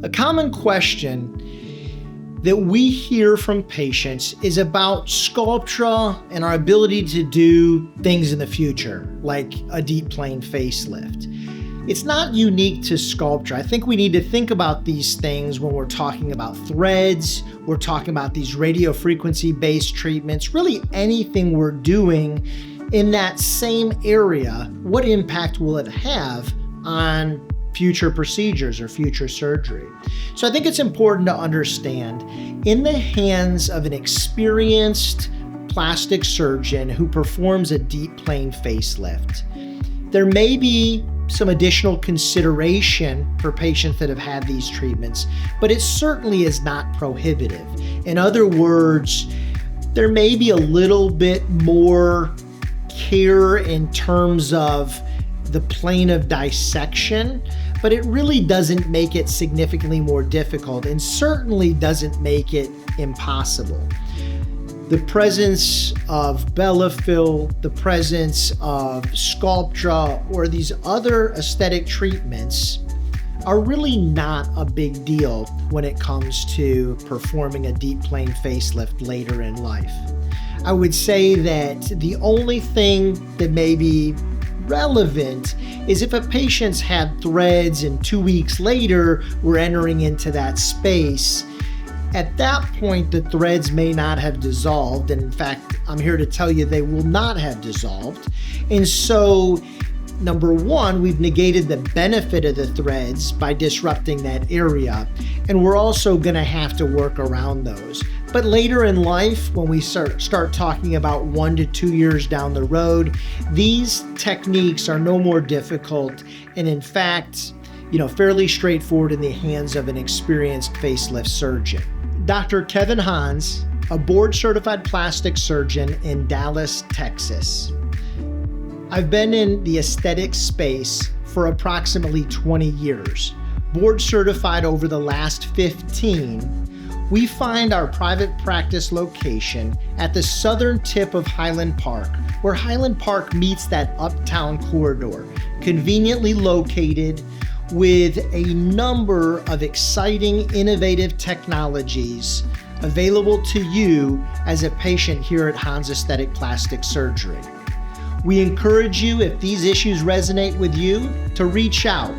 A common question that we hear from patients is about Sculptra and our ability to do things in the future, like a deep plane facelift. It's not unique to Sculptra. I think we need to think about these things when we're talking about threads, we're talking about these radiofrequency-based treatments, really anything we're doing in that same area. What impact will it have on future procedures or future surgery? So I think it's important to understand, in the hands of an experienced plastic surgeon who performs a deep plane facelift, there may be some additional consideration for patients that have had these treatments, but it certainly is not prohibitive. In other words, there may be a little bit more care in terms of the plane of dissection, but it really doesn't make it significantly more difficult and certainly doesn't make it impossible. The presence of Bellafill, the presence of Sculptra, or these other aesthetic treatments are really not a big deal when it comes to performing a deep plane facelift later in life. I would say that the only thing that may be relevant is if a patient's had threads and 2 weeks later we're entering into that space. At that point, the threads may not have dissolved, and in fact, I'm here to tell you they will not have dissolved. And so, number one, we've negated the benefit of the threads by disrupting that area, and we're also gonna have to work around those. But later in life, when we start talking about 1 to 2 years down the road, these techniques are no more difficult, and in fact, fairly straightforward in the hands of an experienced facelift surgeon. Dr. Kevin Hanz, a board-certified plastic surgeon in Dallas, Texas. I've been in the aesthetic space for approximately 20 years, board certified over the last 15. We find our private practice location at the southern tip of Highland Park, where Highland Park meets that uptown corridor, conveniently located with a number of exciting, innovative technologies available to you as a patient here at Hanz Aesthetic Plastic Surgery. We encourage you, if these issues resonate with you, to reach out.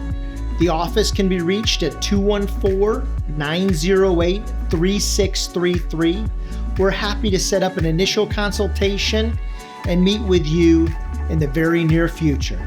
The office can be reached at 214-908-3633. We're happy to set up an initial consultation and meet with you in the very near future.